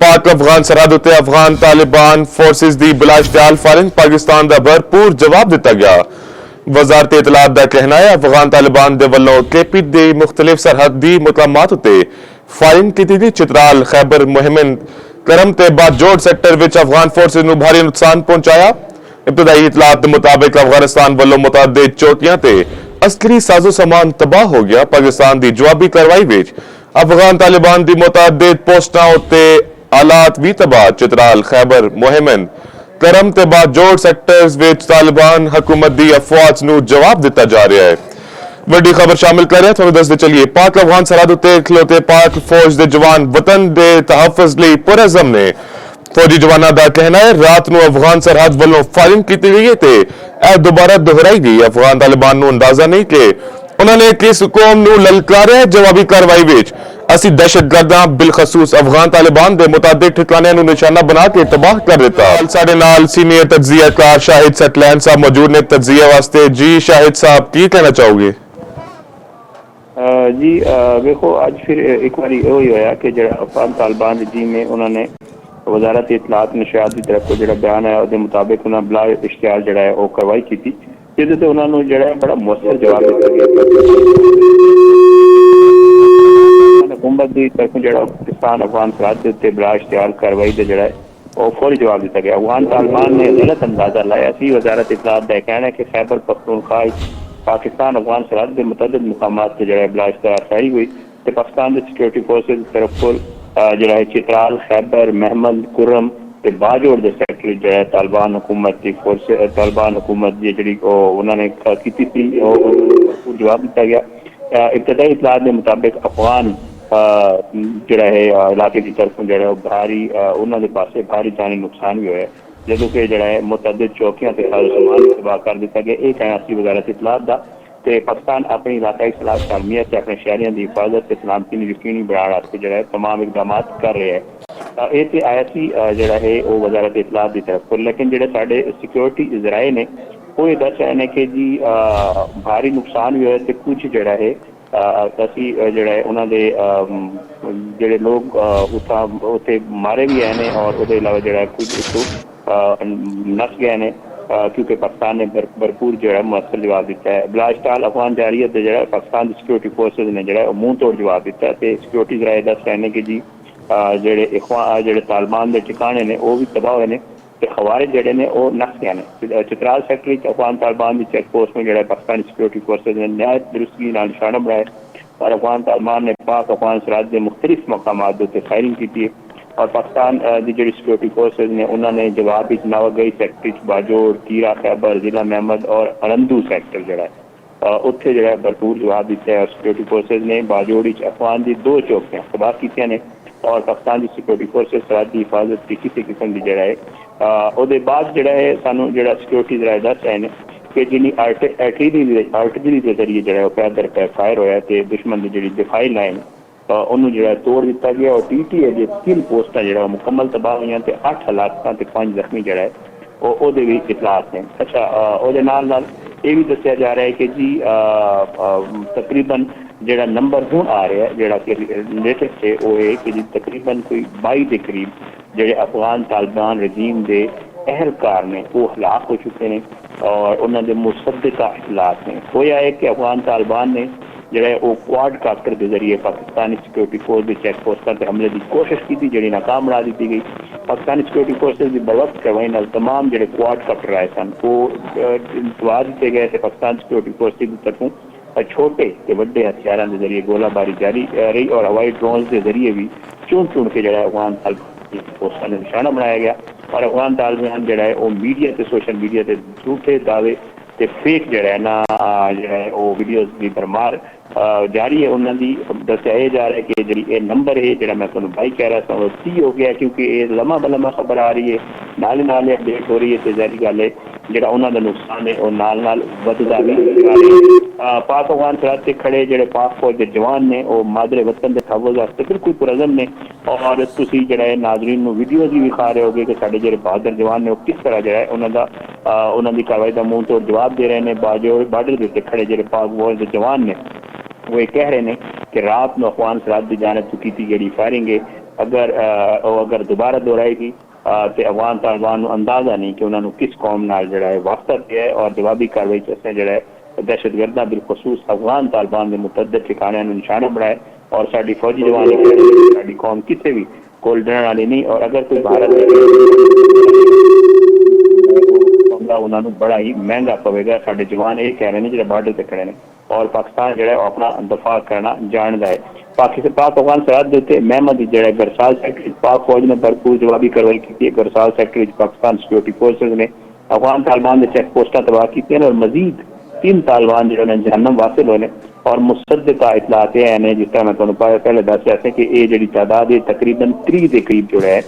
पाक अफगान सरहद उत्ते अफगान तालिबान फोर्सेस दी बिलाश्तियाल फायरिंग पाकिस्तान दा भरपूर जवाब दिता गया। वजारत इतलात दा कहना है अफगान तालिबान दे वल्लों केपी दे मुख्तलिफ सरहदी मुकामात उत्ते फायरिंग कीती गई। चित्राल खैबर मुहिम करम ते Bajaur sector which Afghan forces नूं भारी नुकसान पहुंचाया। इब्तदाई इतलात के मुताबिक अफगानिस्तान वालों मुतादिद चौकियां ते अस्करी साजो सामान तबाह हो गया। पाकिस्तान की जवाबी कार्रवाई विच अफगान तालिबान की मुतादिद पोस्टां उत्ते आलात भी तबाह। चित्राल खैबर मुहिम करम ते बाजोड़ सेक्टर्स विच तालिबान हुकूमत की अफवाज नूं जवाब दिता जा रहा है। वड्डी खबर शामिल कर रहे हैं, दसदे चलिए। पाक अफगान सरहद उत्ते खलोते पाक फौज के जवान वतन के तहफ़्फ़ुज़ लई पुरअज़म ने। फौजी जवानों का कहना है रात को अफगान सरहद वालों फायरिंग की गई है तो दोबारा दोहराई गई। अफगान तालिबान को अंदाजा नहीं कि उन्होंने किस कौम को ललकारा है। जवाबी कार्रवाई विच असी दहशतगर्दां बिलखसूस अफगान तालिबान के मुतादिद ठिकाने निशाना बना के तबाह कर दिता। साडे नाल सीनियर तज्जियाकार शाहिद सटलैन साहब मौजूद ने तज्जिया वास्ते। जी शाहिद साहब की कहना चाहोगे? जी देखो अज फिर एक बार होया कि जो अफगान तालिबान रजीम है उन्होंने वजारत इतलात नशियात की तरफ को जो बयान है उसके मुताबिक उन्होंने बिला इश्तिहार जो है वो कार्रवाई की जिसे उन्होंने जो बड़ा मौसर जवाब दिता गया। हुकूमत की तरफ जो पाकिस्तान अफगान सरहद के उत्ते बिला इश्तिहार कार्रवाई का जो है वो फौरी जवाब दिता गया। अफगान तालिबान ने गलत अंदाजा लाया सी। वजारत इतलात का कहना है कि खैबर पख्तूनख्वा पाकिस्तान अफगान सरहद के मुतअद्दिद मुकामात से जो है बिला इश्तिहार फायरिंग हुई तो पाकिस्तान के सिक्योरिटी फोर्सेज की तरफ को जो है चित्राल खैबर महमद कुर्रम ते बाजोड़ के सेक्टर जो है तालिबान हुकूमत की फोर्स तालिबान हुकूमत की जी उन्होंने की जवाब दिता गया। इब्तदाई इतलात के मुताबिक अफगान जो है इलाके की तरफ जो है भारी उन्होंने पासे भारी जानी नुकसान भी होया जो कि जो है मुतअद्दिद चौकियां ते साजो सामान तबाह कर दिता गया। एक है असली वजारत इतलात का ते पाकिस्तान अपनी इलाकाई सलाह सालमियत से अपने शहरियों की हिफाजत से सलामती को यकीनी बनाने वास्ते जो है तमाम इकदाम कर रहे हैं। ये आया सी जो है वो वजारत इतलात की तरफ को, लेकिन जो साढ़े सिक्योरिटी जराए ने वो ये दस रहे हैं कि जी भारी नुकसान भी होया कुछ जो है असी जो है उन्होंने जोड़े लोग उत्थे मारे भी हैं और उसके अलावा जो है कुछ नस गए हैं क्योंकि पाकिस्तान ने भरपूर जो है मुअस्सर जवाब दिता है। बिला इश्तिहार अफगान जारियत जो है पाकिस्तान की सिक्योरिटी फोर्सेज ने जो है मुंह तोड़ जवाब दिता है। सिक्योरिटी जराए दस रहे हैं कि जी जोड़े तालिबान के ठिकाने ने वो भी तबाह हुए हैं खवारिज जोड़े ने वो नस गए हैं। चित्राल सेक्टर अफगान तालिबान की चेक पोस्ट में जो है पाकिस्तानी सिक्योरिटी फोर्सेज ने नहायत दुरुस्तगी नाल निशाना बनाया और अफगान तालिबान ने पाक अफगान सरहद के मुख्तलिफ मकामात उत्ते फायरिंग की और पाकिस्तान की जी सिक्योरिटी फोर्सेज ने उन्होंने जवाब नवागई सेक्टर बाजोड़ कीरा खैबर जिला महमद और अरंदू सेक्टर जो है उत्थे जो है भरपूर जवाब दिता है। सिक्योरिटी फोर्सेज ने बाजोड़ अफगान की 2 चौकियां तबाह की ने और पाकिस्तान की सिक्योरिटी फोर्सेज सरहद की हिफाजत की किसी किस्म की जो है उसके बाद जो है सानू जो सिक्योरिटी जराए दस रहे हैं कि जी आर्टिलरी के जरिए जो है पैदर फायर होया तो दुश्मन की जी दिफाई लाइन उन्होंने जो है तोड़ दिता गया और PTA के 3 पोस्टा जो मुकम्मल तबाह हुई तो 8 हलाकतां ते 5 जख्मी जो है वो भी इतलात हैं। अच्छा वो नाल ये भी दसिया जा रहा है कि जी तकरीबन जो नंबर हूँ आ रहा है जोड़ा कि लेटेस्ट है वो है कि जी तकरीबन कोई 22 के करीब जोड़े अफगान तालिबान रजीम के अहलकार ने वो हलाक हो चुके हैं और उन्होंने मुसद्दिका इतलात हैं। होया है कि अफगान तालिबान ने जो है वो क्वाड काप्टर के जरिए पाकिस्तानी सिक्योरिटी फोर्स के चेक पोस्टर पर हमले की कोशिश की थी जी नाकाम बना दी गई। पाकिस्तानी सिक्योरिटी फोर्सेज की बवक्त कार्रवाई नाल तमाम जो क्वाड काप्टर आए सन वो दवा दिए गए थे। पाकिस्तान सिक्योरिटी फोर्सेज की तरफों छोटे तो वड्डे हथियारों के जरिए गोलाबारी जारी रही और हवाई ड्रोन के जरिए भी चुन चुन के जो है अफगान तालिबान पोस्टर ने निशाना बनाया गया और अफगान तालिबान जो है वो मीडिया से सोशल मीडिया से झूठे दावे ते फेक जो है ना जो है वो वीडियोज की भरमार जारी है। उन्होंने दसिया जा रहा है कि जी ये नंबर है जो मैं तुम्हें भाई कह रहा था वो 30 हो गया क्योंकि ये लम्हा बलमा खबर आ रही है नाल अपडेट हो रही है तो जारी गल है जो उन्होंने नुकसान है वो नाल वधदा भी पाक अफगान सरहद से खड़े जो पाक फौज के जवान ने वो मादरे वतन के तहफ़्फ़ुज़ वास्ते बिल्कुल पुरअज़म ने और तुसी जो है नाज़रीन वीडियोज़ भी विखा रहे होगे कि साढ़े जो बहादुर जवान ने वो किस तरह जो है उन्होंने कार्रवाई का मुंह तोड़ जवाब दे रहे हैं। बार्डर के उत्ते खड़े जो पाक फौज के जवान ने वो ये कह रहे हैं कि रात में अफगान सरहद की जानब तो की गई फायरिंग है अगर दोबारा दोहराएगी तो अफगान तालिबान को अंदाजा नहीं कि उन्होंने किस कौम नाल जड़ा है वास्ता दिया है। और जवाबी कार्रवाई असें जड़ा है दहशतगर्दा बिलखसूस अफगान तालिबान के मुतअद्दिद ठिकाने निशाना बनाया और साडी फौजी जवान साडी कौम किसी भी कोल डरन वाली नहीं। और अगर कोई भारत उन्होंने बड़ा ही महंगा पवेगा। साडे जवान ये कह रहे हैं जो बॉर्डर से खड़े हैं और पाकिस्तान जो है अपना दफा करना जानता है। पाक अफगान सरहद के उत्ते महमद जो गरसाल सेक्टर पाक फौज ने भरपूर जवाबी कार्रवाई की। गरसाल सेक्टर पाकिस्तान सिक्योरिटी फोर्सेज ने अफगान तालिबान के चेक पोस्टा तबाह की और मजीद 3 तालिबान जो जहन्नम वासिल होने और मुसद्दिका इतलात हैं जिस तरह मैं तुम्हें पहले दसिया कि ये जी तादाद है तकरीबन 30 के करीब जो है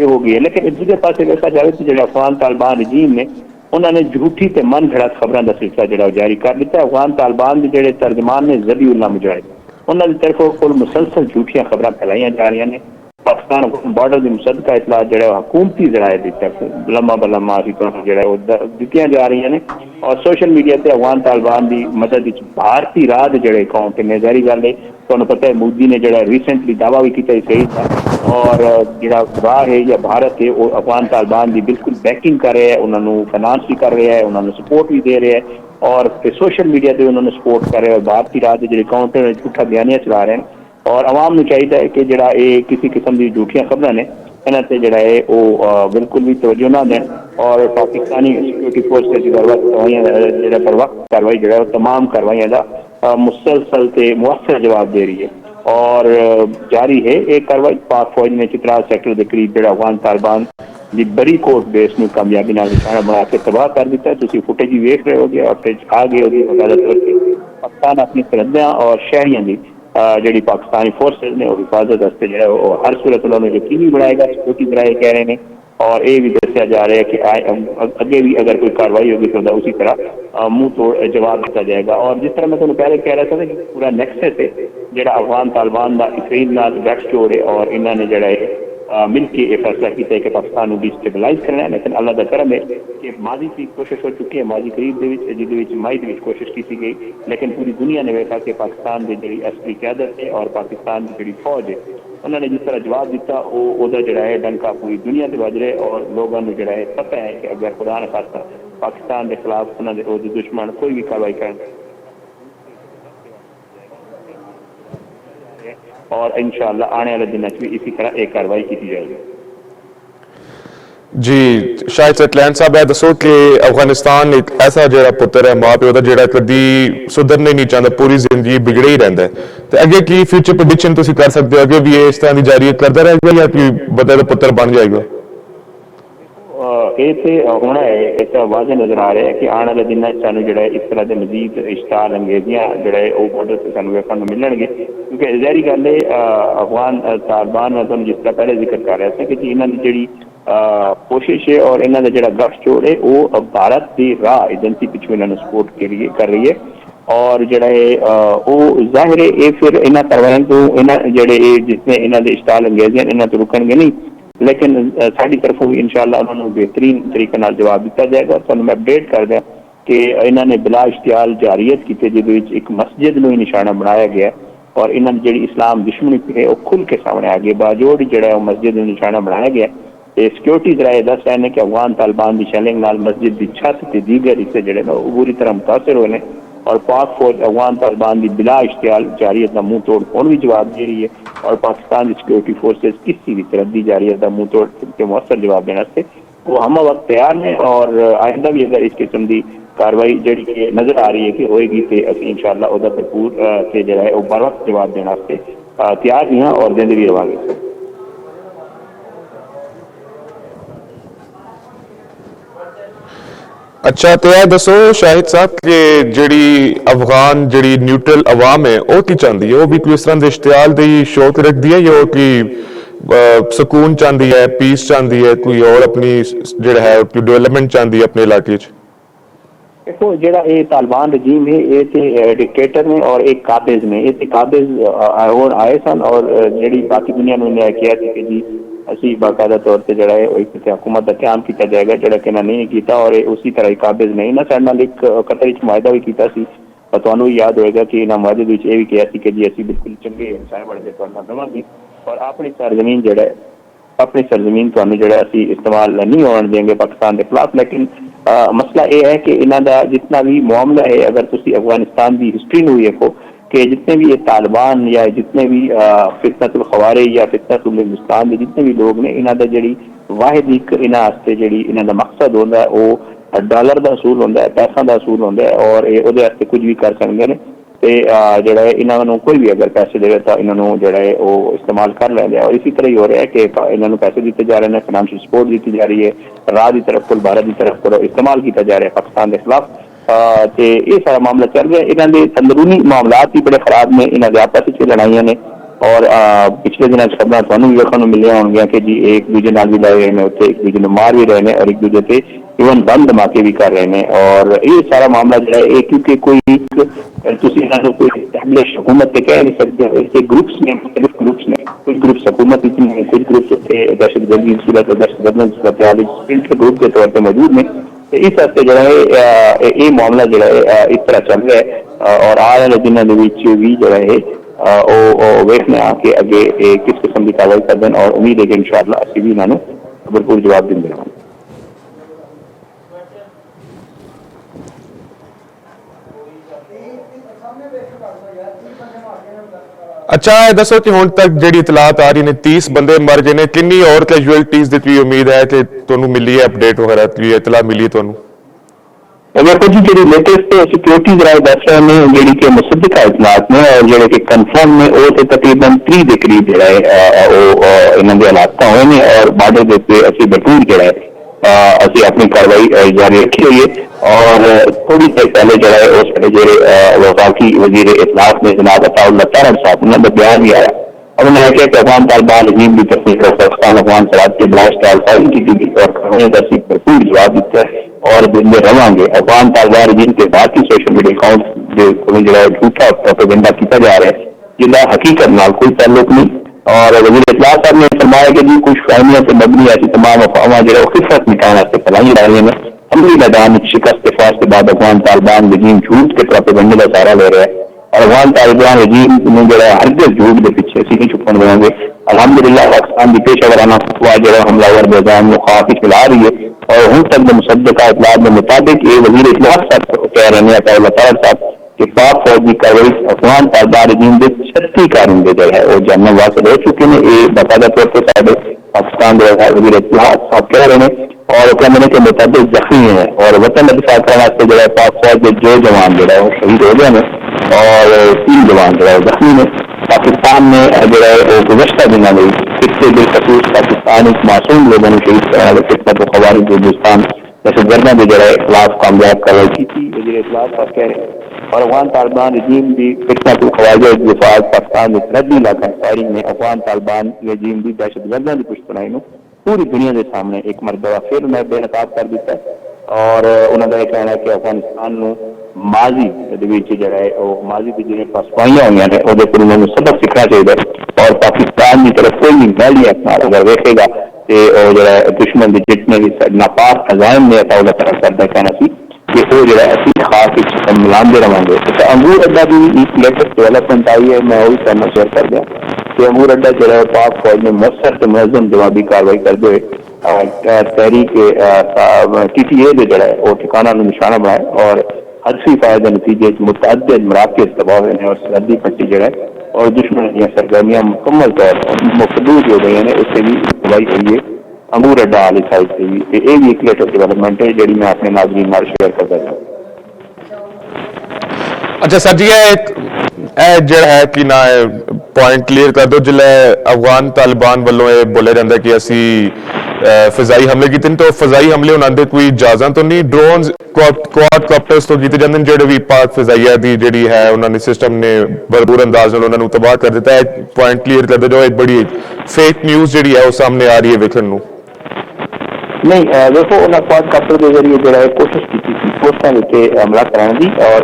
ये हो गई है। लेकिन दूसरे पास देखा जाए तो जो अफगान तालिबान रजीम ने उन्होंने झूठी ते मन घड़त खबरों का सिलसिला जो जारी कर दिता। अफगान तालिबान के जो तर्जमान ने ज़बीउल्लाह मुजाहिद उन्होंने तरफों को मुसलसल झूठियां खबर फैलाई जा रही हैं। पाकिस्तान बॉर्डर की मुसद्दका इतलात जो हुकूमती जराए की तरफ लम्मा बलम्मा जो दित्तियां जा रही हैं और सोशल मीडिया से अफगान तालिबान की मदद भारतीय राज जो अकाउंट ने जारी गल है। तुहानूं पता है मोदी ने जो रिसेंटली दावा भी किया सही था और जो बाहर है या भारत है वो अफगान तालिबान की बिल्कुल बैकिंग कर रहे हैं, उन्होंने फाइनांस भी कर रहे हैं, उन्होंने सपोर्ट भी दे रहे हैं और सोशल मीडिया से उन्होंने सपोर्ट कर रहे हैं और भारतीय राज जो अकाउंट है झूठा बयानिया चला रहे हैं। और आवाम को चाहिए कि जरा ये किसी किस्म की झूठियां खबर ने इन्हों से जरा है वो बिल्कुल भी तवज्जो ना दें और पाकिस्तानी सिक्योरिटी फोर्स की बर वक्त कार्रवाई जो तमाम कार्रवाइयों का मुसलसल से मुअस्सर जवाब दे रही है और जारी है। एक कार्रवाई पाक फौज ने चित्राल सेक्टर के करीब जो अफगान तालिबान की बड़ी कोर्ट बेस में कामयाबी निशाना बना के तबाह कर दिता है। तुम फुटेज भी वेख रहे हो और आ गए हो पाकिस्तान अपनी सरहदें और शहरियों की जी पाकिस्तानी फोर्सेज ने हिफाजत वास्ते जो हर सूरत उन्होंने यकीनी बनाएगा सिक्योरिटी बनाए कह रहे हैं और ये भी दसिया जा रहा है कि अगे भी अगर कोई कार्रवाई होगी तो उसी तरह मुंह तोड़ जवाब दिया जाएगा। और जिस तरह मैं तुम्हें पहले कह रहा था ना कि पूरा नेक्सस है जो अफगान तालिबान का इसराइल नाल गठजोड़ है और इन्होंने जरा मिल के यह फैसला किया कि पाकिस्तान को डिस्टेबलाइज करना है। लेकिन अल्लाह का करम है कि माजी की कोशिश हो चुकी है, माजी करीब जिद मई की कोशिश की गई लेकिन पूरी दुनिया ने देखा कि पाकिस्तान की जी असली क्यादत है और पाकिस्तान की जी फौज है उन्होंने जिस तरह जवाब दिता वो जो है डंका पूरी दुनिया से बज रहे और लोगों को जो है पता है कि अगर खुदा न खास्ता पाकिस्तान के खिलाफ उन्होंने दुश्मन कोई भी कार्रवाई करें और इंशाअल्लाह आने वाले दिनों में भी इसी तरह एक कार्रवाई की जाएगी। जी शायद सतलैन साहब है दसो कि अफगानिस्तान एक ऐसा जो पुत्र है माँ प्यो का जो कभी सुधरने नहीं चाहता, पूरी जिंदगी बिगड़े ही रहता है। तो अगे की फ्यूचर प्रेडिक्शन तुम कर सकते हो अगे भी ये इस तरह की जारी करता रहेगा या कोई बदल पुत्र बन जाएगा? ये होना है एक वाजह नजर आ रहा है कि आने वाले दिनों सू जो इस तरह के मजीद इश्तार अंगेजियां जो बॉर्डर से सू वेखण को मिलणगे क्योंकि जहरी गल है अफगान तालिबान मैं तुम जिस तरह पहले जिक्र कर रहा था कि इन्हों की जी कोशिश है और इन्हों का जो गठजोड़ है वो भारत की राह एजेंसी पिछू इन्होंने सपोर्ट कर रही है और जड़ा वो जाहिर है ये फिर इन्होंने करवाने तो इन्हें जोड़े जिसने इन्हों के इश्तार अंगेजियां इन्हों तो रुकणगे नहीं लेकिन साड़ी तरफों भी इंशाअल्लाह उन्होंने बेहतरीन तरीके नाल जवाब दिता जाएगा। और मैं अपडेट कर दें कि इन्होंने बिला इश्तियाल जारियत की जिद एक मस्जिद में निशाना बनाया गया और इन्होंने जी इस्लाम दुश्मनी है वो खुल के सामने आ गई बाजोड़ जो मस्जिद में निशाना बनाया गया। सिक्योरिटी जराए दस रहे हैं कि अफगान तालिबान की शैलिंग नाल मस्जिद की छत से दीगर हिस्से जोड़े वो बुरी तरह मुतासर हुए हैं और पाक फौज अफगान तालिबान की बिला इश्तियाल जारियत का मुंह तोड़ कौन भी जवाब दे रही है और पाकिस्तान की सिक्योरिटी फोर्सेज किसी भी तरह की जारियत का मुंह तोड़ के मुअस्सर जवाब देने से वो हम वक्त तैयार हैं और आइंदा भी अगर इस किस्म की कार्रवाई जी नजर आ रही है कि होएगी तो असं इंशाअल्लाह भरपूर से जो है बर वक्त जवाब देने तैयार भी हाँ और देंगे भी रहेंगे। अच्छा तो यह दसो शाहिद साहब कि जी अफगान जी न्यूट्रल अवाम है वो की चाहती है, वो भी कोई इस तरह के इश्तियाल की शौक रखती है या कि सुकून चाहती है, पीस चाहती है, कोई और अपनी जो है डेवलपमेंट चाहती है अपने इलाके? देखो जो ये तालिबान रजीम है ये डिक्टेटर ने और एक काबिज ने ये काबिज आए सन और जी बाकी दुनिया ने किया कि जी असी बाकायदा तौर पर जो है एक हुकूमत का क्याम किया जाएगा जोड़ा कि नहीं किया और उसी तरह काबिज ने इन्हें साढ़े एक कतर मुआहदा भी किया तो याद होएगा कि इन्होंने मुआहदे भी कहा कि जी असी बिल्कुल चंगे इंसान बड़े देवांगे और अपनी सरजमीन जो अपनी सरजमीन तुहानू जो असी इस्तेमाल नहीं होने देंगे पाकिस्तान के खिलाफ। लेकिन मसला यह है कि इन्हों का जितना भी मामला है, अगर तुम अफगानिस्तान की हिस्टरी में देखो कि जितने भी ये तालिबान या जितने भी फितनतुल खवारिज या फितनतुल हिंदुस्तान के जितने भी लोग ने, इन्हों का जी वाहिद एक इन्होंने जी इन्हों का मकसद होता है वो डॉलर का असूल होता है, पैसा का असूल होता है और ये वो कुछ भी कर सकते हैं। तो जोड़ा इन्होंने कोई भी अगर पैसे दे तो इन्होंने जोड़ा है वो इस्तेमाल कर लेंगे। और इसी तरह ही हो रहा है कि इन्होंने पैसे दिए जा रहे हैं, फाइनेंशियल सपोर्ट दी जा रही है, राह की तरफ को भारत की तरफ को इस्तेमाल किया जा रहा है पाकिस्तान के खिलाफ। तो ये सारा मामला चल रहा है। इन्होंने अंदरूनी मामला भी बड़े खराब ने, इन्होंने आपस में लड़ाइयां ने और पिछले दिन खबर थानू भी वेखण मिलिया होंगे कि जी एक दूजे नाल भी लड़ रहे हैं, उत्थे एक दूजे मार भी रहे हैं और एक दूजे से इवन बम धमाके भी कर रहे हैं। और ये सारा मामला जो है क्योंकि कोई कोई एस्टैब्लिश हुकूमत कह नहीं सकते, ग्रुप्स ने मुख्तलिफ ग्रुप्स ने, कुछ ग्रुप्स हुकूमत में, कुछ ग्रुप्स दहशतगर्दी सूरत और दहशतगर्द ग्रुप के तौर पर मौजूद ने। इस हफ्ते जो है ये मामला जो है इस तरह चल रहा है और आने वाले दिनों भी जो है वेखने आके अगे किस किस्म की कार्रवाई कर दें। और उम्मीद है कि इंशाअल्लाह असी भी इन्होंने भरपूर जवाब देंगे। अच्छा दसो कि हुण तक जी इतलात आ रही ने 30 बंदे मर गए ने, किन्नी और कैजुअलिटीज की उम्मीद है कि तुहानू मिली है अपडेट वगैरह की इतला मिली है तुहानू? देखो जी जी लेटेस्ट सिक्योरिटीज राय दस रहे हैं जी कि मुसद्दिका इतलात ने और जो कि कन्फर्म ने वो तकरीबन 30 के करीब जो है इन्होंने हालात हुए हैं और बॉर्डर के उत्ते असी भरपूर जो है असी अपनी कार्रवाई जारी रखी हुई है। और थोड़ी देर पहले जो है उस जो वफाकी वजीर इतलात ने जनाब अताउल्लाह तारड़ साहब उन्होंने बयान भी आया और उन्होंने कहा कि अफगान तालिबान रजीम की तरफ पाकिस्तान अफगान सराहद के ब्लास्ट फायरिंग की गई और भरपूर जवाब दिता है और दिन रवांगे। अफगान तालिबान रजीम के बाकी सोशल मीडिया अकाउंट जो झूठा प्रोपेगेंडा किया जा रहा है जिसका हकीकत नाल कोई ताल्लुक नहीं। और वजीर इतलात साहब ने फरमाया कि जी कुछ फहमियों से मबनी ऐसी तमाम अफवाह जो खिफत मिटाने से फैलाई जा रही है। हमली मैदान शिकस्त के फास के बाद अफगान तालिबान रजीम झूठ के प्रोपेगेंडे का सहारा ले रहा है और अफगान तालिबान रजीम में जो है हरगिज़ झूठ के पीछे असी नहीं छुपन देंगे। अल्हम्दुलिल्लाह पाकिस्तान की पेशावराना फतवा जो हमलावर बेजान को खाफी खिला रही है और हूं तक मुसद्दिका इतलात के मुताबिक ये वजीर इतलात साहब कह रहे हैं अताउल्लाह तारड़ साहब कि पाक फौज की कार्रवाई अफगान तालिबान रजीम के 36 कारिंदे जो है वो जानने वास्ते रह चुके हैं। ये बाकायदा तौर पर साढ़े पाकिस्तान जो है वजीर इतलात साहब कह रहे हैं और कहने के मुताबिक जख्मी है और वतन दिफा करने जो है पाक फौज के जो जवान जो है वो शहीद हो गए हैं और 3 जवान जो है जख्मी ने। पाकिस्तान में जो है वो गुज़श्ता दिनों में कितने बेकसूर पाकिस्तान एक मासूम लोगों ने शहीद कराया फितनत खवारिज हिंदुस्तान दहशतगर्दों के जो है खिलाफ कामयाब कार्रवाई की थी वजीर इतलात साहब कह रहे हैं। और अफगान तालिबान रजीम की फितनतुल खवारिज दिफा पाकिस्तान के सरहदी इलाका फायरिंग में अफगान तालिबान रजीम की दहशतगर्दों की पुश्तनाई में पूरी दुनिया के सामने एक मरतबा फिर उन्हें बेनकाब कर दिता है। और उन्होंने यह कहना है कि अफगानिस्तान में माजी जो है माजी की जिन्हें फसवाइयां हुई ने उन्होंने सबक सीखना चाहिए और पाकिस्तान की तरफ कोई भी मैली अपना अगर देखेगा तो जो है दुश्मन के जितने भी नापाक अजायम ने अताउल्लाह तारड़ साहब का कहना सी कि वो जो है असी खास मिलाते रहेंगे। तो अंगूर अड्डा भी एक लेटेस्ट डेवलपमेंट आई है, मैं वही करना शेयर कर दिया कि अंगूर अड्डा जो है पाक फौज ने मौसर से मुनज़्ज़म जवाबी कार्रवाई करते हुए तहरीक TTA जो है वो ठिकाना निशाना बनाए और हदफी फायदे नतीजे मुतअद्दिद मराकज़ तबाह हुए और सरहदी पट्टी जो है और दुश्मन की सरगर्मियां मुकम्मल तौर पर मखदूज हो गई हैं। उससे भी तबाही हुई है अंगूर अड्डा वाली साइड से भी। ये भी एक लेटेस्ट डेवलपमेंट है जी मैं अपने नाज़रीन नाल शेयर कर देता हूँ। अच्छा सर जी जो है कि ना पॉइंट क्लीयर कर दो जिले अफगान तालिबान वालों ये बोलिया जाता है कि असी फिजाई हमले किए तो फिजाई हमले उन्होंने कोई इजाजत तो नहीं, ड्रोन क्वाडकॉप्टर्स तो किए जाते जो भी पाक फिजाइया की जी है उन्होंने सिस्टम ने भरपूर अंदाज में उन्होंने तबाह कर दिता है। पॉइंट क्लीयर कर दो जो एक बड़ी फेक न्यूज़ जी है वो सामने आ रही है वेखण नहीं देखो उन्होंने क्वाडकॉप्टर के जरिए जो है कोशिश की थी पोस्टां के हमला कराने की और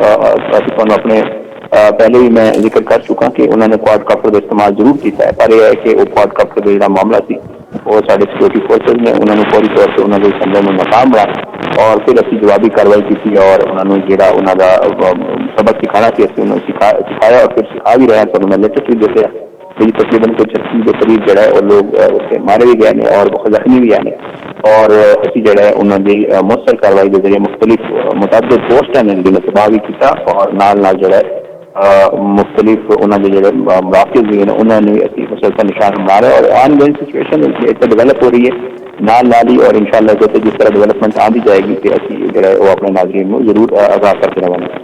अपने पहले भी मैं जिक्र कर चुका कि उन्होंने क्वाडकॉप्टर का इस्तेमाल जरूर किया है पर यह है कि वो क्वाडकॉप्टर का जो मामला थी वो साढ़े सिक्योरिटी फोर्सेज ने उन्होंने फौरी तौर पर उन्होंने इस हमले में नाकाम बनाया और फिर असी जवाबी कार्रवाई की थी और उन्होंने जो उन्होंने सबक सिखाना सी उन्होंने सिखाया और फिर सिखा भी रहे हैं तो मैं लेटेस्ट भी देते जी तकरीबन कुछ 80 के करीब जो है वो लोग उससे मारे भी गए ने और जख्मी भी आने और असी जो है उन्होंने मुसर कार्रवाई के जरिए मुख्तलिफ मुताबिक पोस्टा ने जिन्हें तबाह भी किया और नाल नाल जो है मुख्तलिफ उन्होंने जो मराकज भी हैं उन्होंने भी असी मुसलसल निशान मारे और आन गोइंग सिचुएशन डेवलप हो रही है नाल नाल ही और इंशाल्लाह जैसे जिस तरह डेवलपमेंट आती जाएगी कि असी जो है वो अपने नाज़रीन को जरूर आगाह करते रहेंगे।